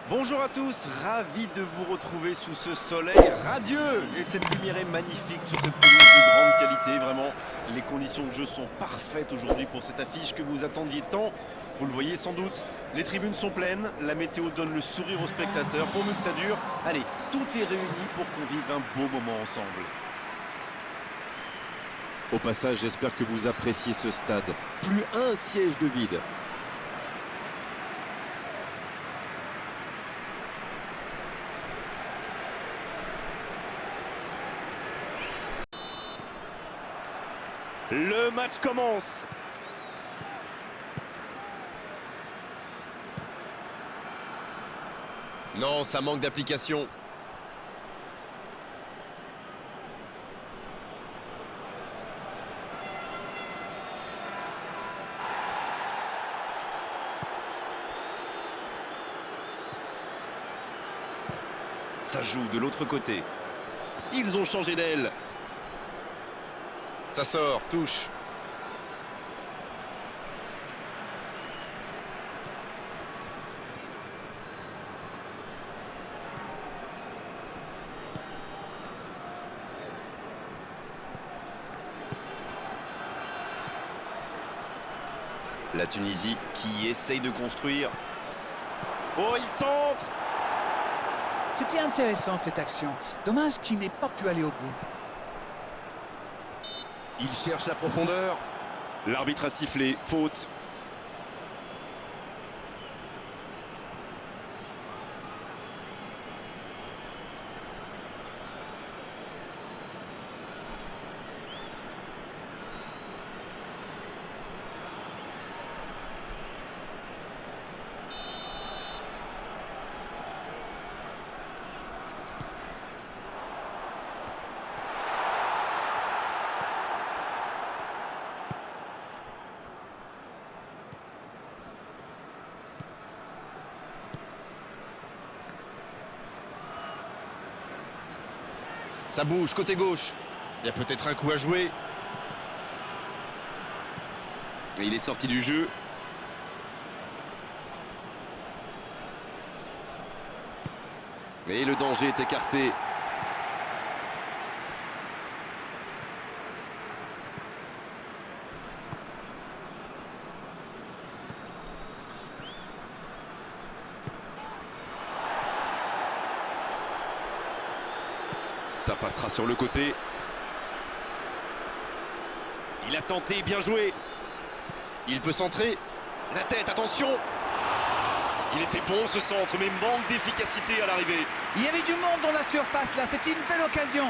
Bonjour à tous, ravi de vous retrouver sous ce soleil radieux. Et cette lumière est magnifique sur cette pelouse de grande qualité. Vraiment, les conditions de jeu sont parfaites aujourd'hui pour cette affiche que vous attendiez tant. Vous le voyez sans doute, les tribunes sont pleines, la météo donne le sourire aux spectateurs. Pourvu que ça dure, allez, tout est réuni pour qu'on vive un beau moment ensemble. Au passage, j'espère que vous appréciez ce stade. Plus un siège de vide. Le match commence. Non, ça manque d'application. Ça joue de l'autre côté. Ils ont changé d'aile. Ça sort, touche. La Tunisie qui essaye de construire. Oh, il centre! C'était intéressant cette action. Dommage qu'il n'ait pas pu aller au bout. Il cherche la profondeur. L'arbitre a sifflé, faute. Ça bouge, côté gauche. Il y a peut-être un coup à jouer. Et il est sorti du jeu. Et le danger est écarté. Ça passera sur le côté. Il a tenté, bien joué. Il peut centrer. La tête, attention. Il était bon ce centre, mais manque d'efficacité à l'arrivée. Il y avait du monde dans la surface là, c'était une belle occasion.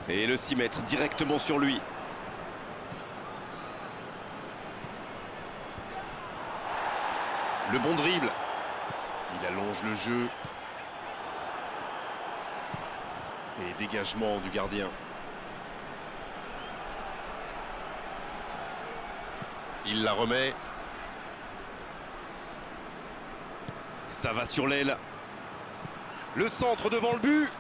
Et le 6 mètres directement sur lui. Le bon dribble. Il allonge le jeu. Et dégagement du gardien. Il la remet. Ça va sur l'aile. Le centre devant le but.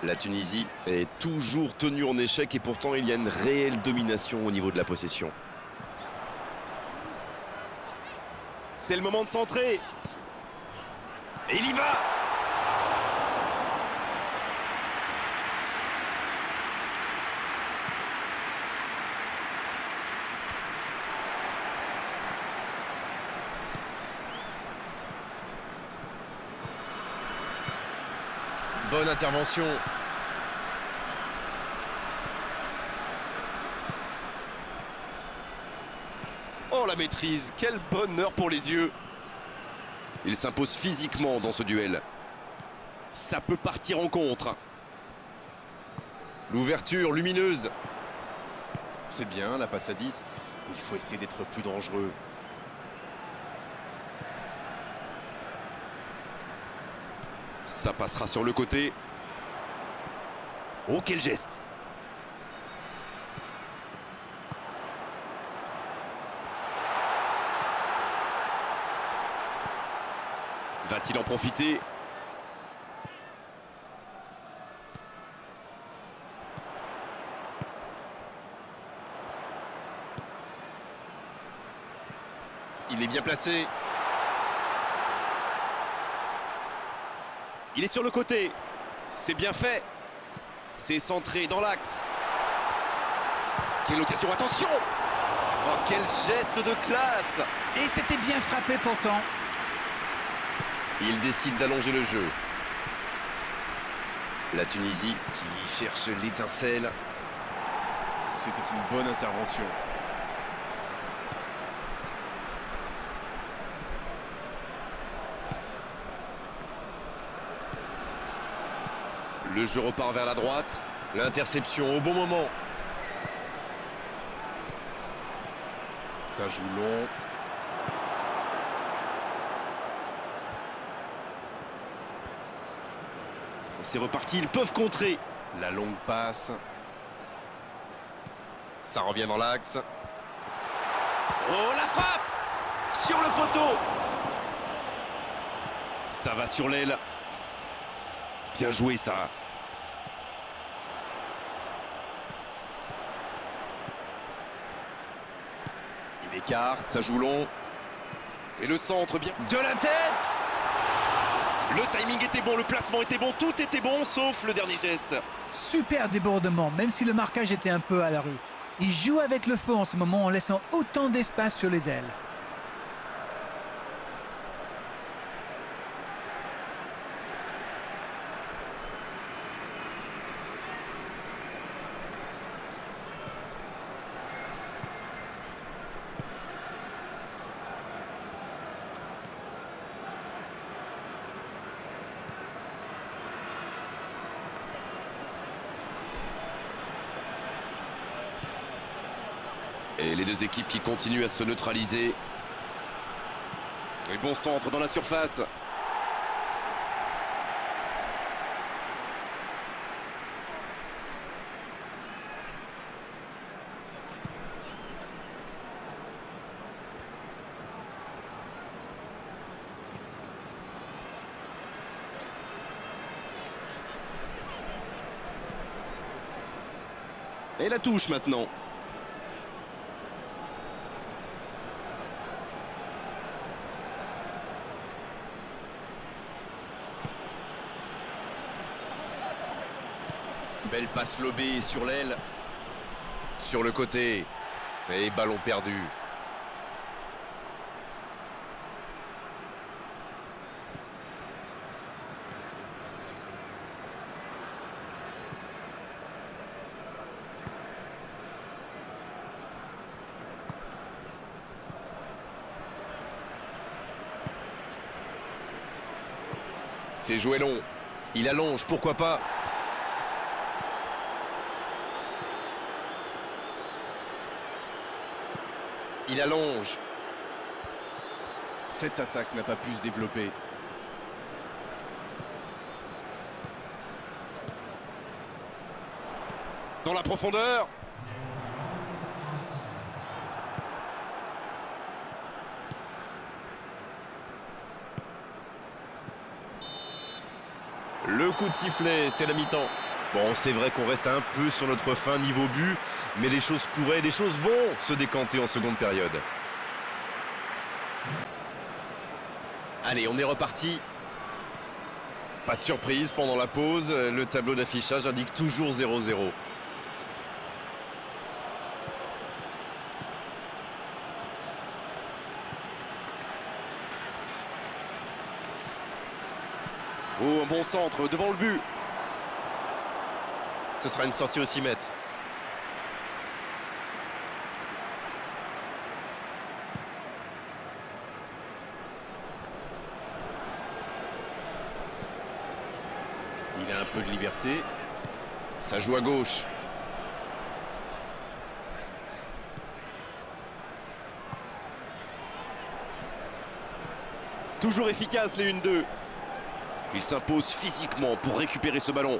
La Tunisie est toujours tenue en échec et pourtant il y a une réelle domination au niveau de la possession. C'est le moment de centrer. Et il y va. Bonne intervention. Oh la maîtrise, quel bonheur pour les yeux. Il s'impose physiquement dans ce duel. Ça peut partir en contre. L'ouverture lumineuse. C'est bien la passe à 10. Il faut essayer d'être plus dangereux. Ça passera sur le côté. Oh, quel geste! Va-t-il en profiter? Il est bien placé. Il est sur le côté. C'est bien fait. C'est centré dans l'axe. Quelle occasion, attention! Oh, quel geste de classe! Et c'était bien frappé pourtant. Il décide d'allonger le jeu. La Tunisie qui cherche l'étincelle. C'était une bonne intervention. Le jeu repart vers la droite. L'interception au bon moment. Ça joue long. C'est reparti, ils peuvent contrer. La longue passe. Ça revient dans l'axe. Oh, la frappe! Sur le poteau! Ça va sur l'aile. Bien joué, ça. Il écarte, ça joue long. Et le centre, bien. De la tête! Le timing était bon, le placement était bon, tout était bon, sauf le dernier geste. Super débordement, même si le marquage était un peu à la rue. Il joue avec le feu en ce moment en laissant autant d'espace sur les ailes. Et les deux équipes qui continuent à se neutraliser. Et bon centre dans la surface. Et la touche maintenant. Belle passe lobée sur l'aile. Sur le côté. Et ballon perdu. C'est joué long. Il allonge, pourquoi pas. Il allonge. Cette attaque n'a pas pu se développer. Dans la profondeur. Le coup de sifflet, c'est la mi-temps. Bon, c'est vrai qu'on reste un peu sur notre fin niveau but, mais les choses pourraient, les choses vont se décanter en seconde période. Allez, on est reparti. Pas de surprise pendant la pause, le tableau d'affichage indique toujours 0-0. Oh, un bon centre devant le but. Ce sera une sortie au 6 mètres. Il a un peu de liberté. Ça joue à gauche. Toujours efficace les 1-2. Il s'impose physiquement pour récupérer ce ballon.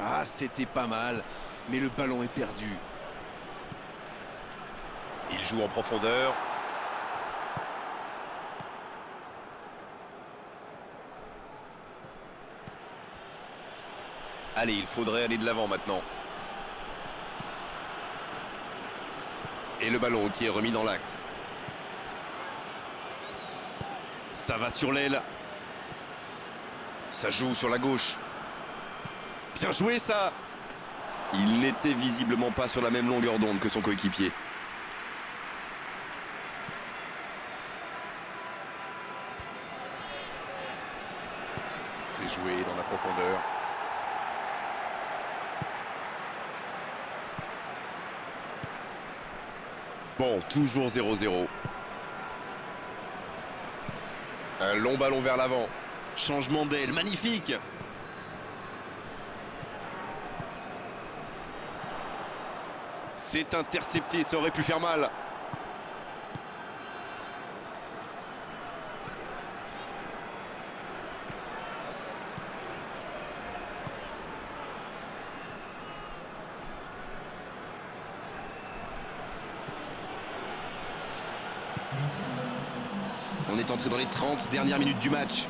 Ah, c'était pas mal, mais le ballon est perdu. Il joue en profondeur. Allez, il faudrait aller de l'avant maintenant. Et le ballon qui est remis dans l'axe. Ça va sur l'aile. Ça joue sur la gauche. Bien joué ça. Il n'était visiblement pas sur la même longueur d'onde que son coéquipier. C'est joué dans la profondeur. Bon, toujours 0-0. Un long ballon vers l'avant. Changement d'aile, magnifique. C'est intercepté, ça aurait pu faire mal. On est entré dans les 30 dernières minutes du match.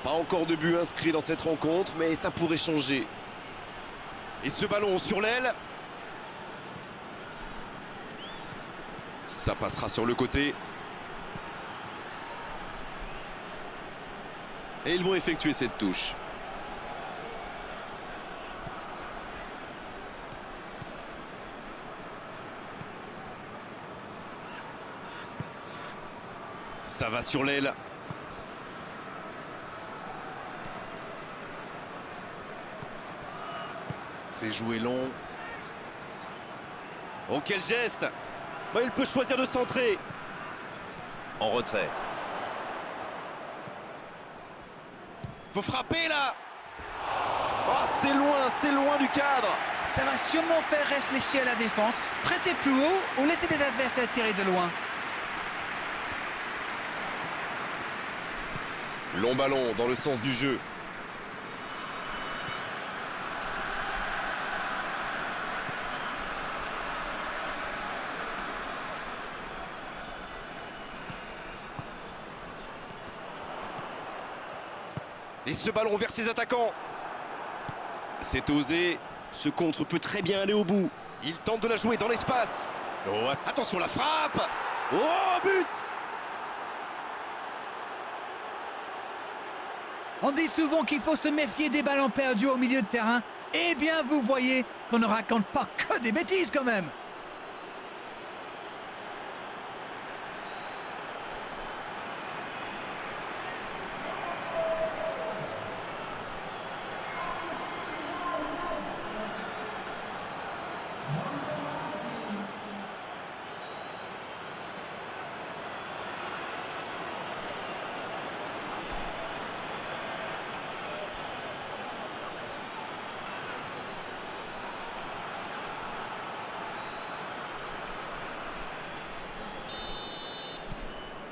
Pas encore de but inscrit dans cette rencontre, mais ça pourrait changer. Et ce ballon sur l'aile. Ça passera sur le côté. Et ils vont effectuer cette touche. Ça va sur l'aile. C'est joué long. Oh, quel geste! Bon, il peut choisir de centrer. En retrait. Faut frapper là. Oh, c'est loin du cadre. Ça va sûrement faire réfléchir la défense. Presser plus haut ou laisser des adversaires tirer de loin. Long ballon dans le sens du jeu. Et ce ballon vers ses attaquants. C'est osé. Ce contre peut très bien aller au bout. Il tente de la jouer dans l'espace. Oh, attention la frappe. Oh, but! On dit souvent qu'il faut se méfier des ballons perdus au milieu de terrain. Eh bien, vous voyez qu'on ne raconte pas que des bêtises quand même.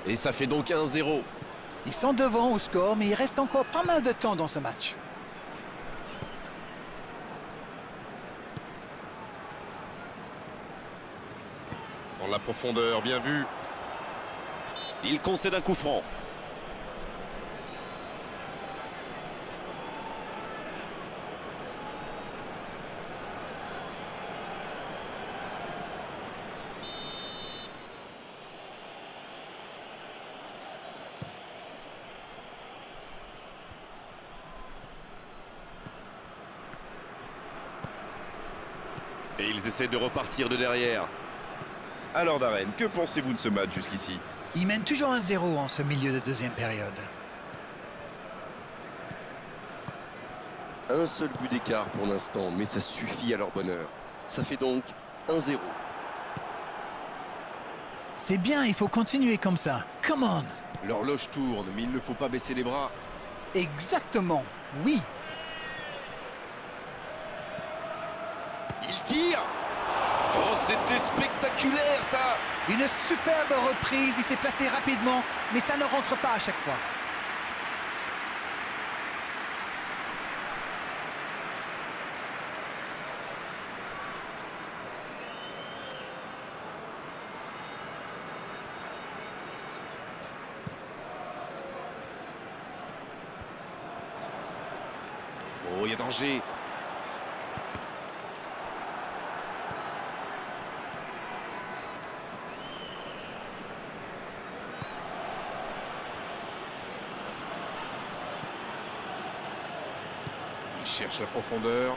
Et ça fait donc 1-0. Ils sont devant au score, mais il reste encore pas mal de temps dans ce match. Dans la profondeur, bien vu. Il concède un coup franc. Et ils essaient de repartir de derrière. Alors Darren, que pensez-vous de ce match jusqu'ici? Ils mènent toujours 1-0 en ce milieu de deuxième période. Un seul but d'écart pour l'instant, mais ça suffit à leur bonheur. Ça fait donc 1-0. C'est bien, il faut continuer comme ça. Come on! L'horloge tourne, mais il ne faut pas baisser les bras. Exactement, oui. Il tire. Oh, c'était spectaculaire ça. Une superbe reprise, il s'est placé rapidement, mais ça ne rentre pas à chaque fois. Oh, il y a danger. Il cherche la profondeur.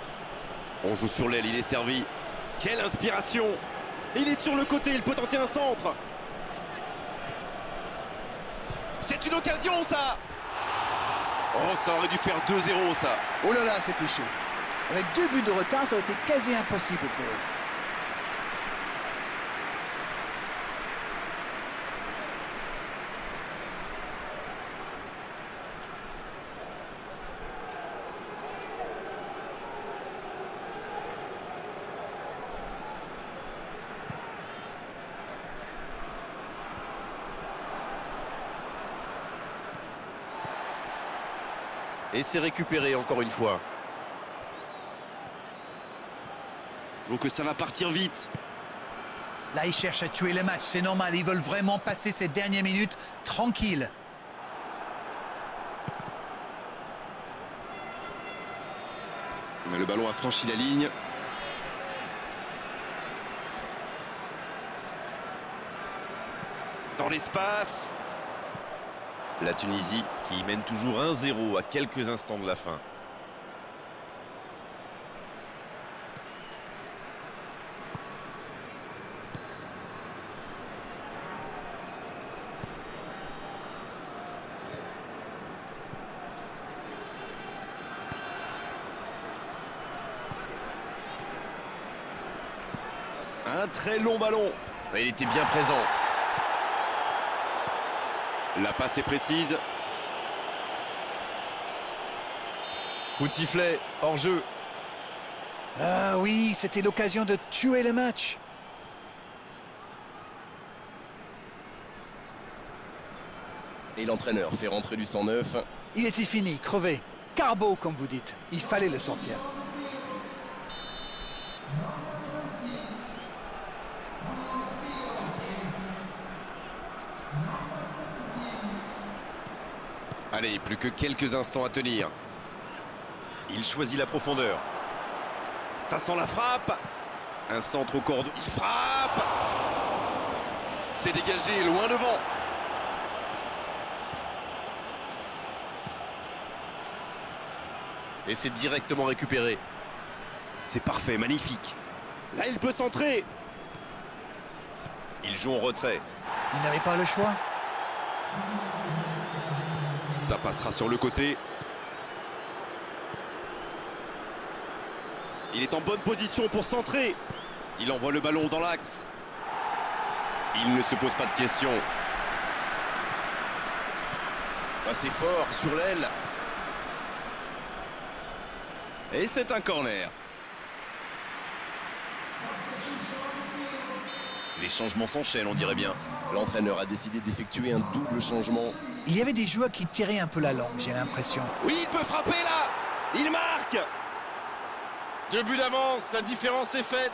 On joue sur l'aile, il est servi. Quelle inspiration! Il est sur le côté, il peut tenter un centre. C'est une occasion, ça! Oh, ça aurait dû faire 2-0, ça. Oh là là, c'était chaud. Avec 2 buts de retard, ça aurait été quasi impossible pour eux. Et c'est récupéré encore une fois. Donc ça va partir vite. Là, ils cherchent à tuer le match, c'est normal. Ils veulent vraiment passer ces dernières minutes tranquilles. Mais le ballon a franchi la ligne. Dans l'espace. La Tunisie qui mène toujours 1-0 à quelques instants de la fin. Un très long ballon. Il était bien présent. La passe est précise. Coup de sifflet, hors jeu. Ah oui, c'était l'occasion de tuer le match. Et l'entraîneur fait rentrer du 109. Il était fini, crevé. Carbo, comme vous dites. Il fallait le sortir. Allez, plus que quelques instants à tenir. Il choisit la profondeur. Ça sent la frappe. Un centre au cordon. Il frappe. C'est dégagé, loin devant. Et c'est directement récupéré. C'est parfait, magnifique. Là, il peut centrer. Il joue en retrait. Il n'avait pas le choix. Ça passera sur le côté. Il est en bonne position pour centrer. Il envoie le ballon dans l'axe. Il ne se pose pas de questions. Assez fort sur l'aile. Et c'est un corner. Les changements s'enchaînent, on dirait bien. L'entraîneur a décidé d'effectuer un double changement. Il y avait des joueurs qui tiraient un peu la langue, j'ai l'impression. Oui, il peut frapper là. Il marque. 2 buts d'avance, la différence est faite.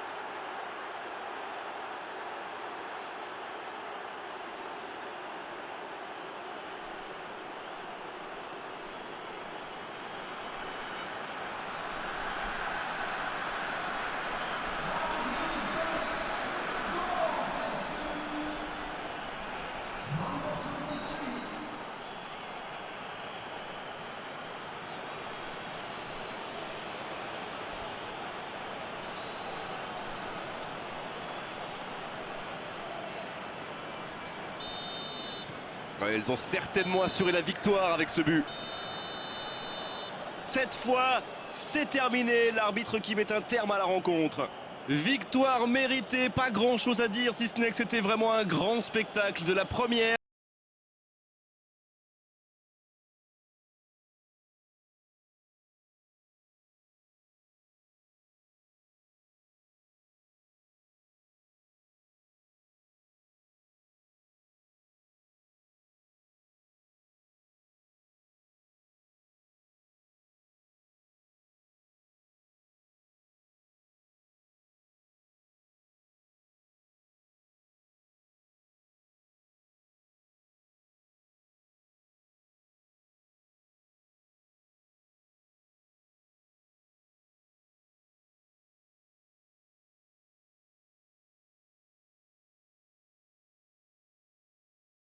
Ouais, ils ont certainement assuré la victoire avec ce but. Cette fois, c'est terminé. L'arbitre qui met un terme à la rencontre. Victoire méritée, pas grand chose à dire si ce n'est que c'était vraiment un grand spectacle de la première.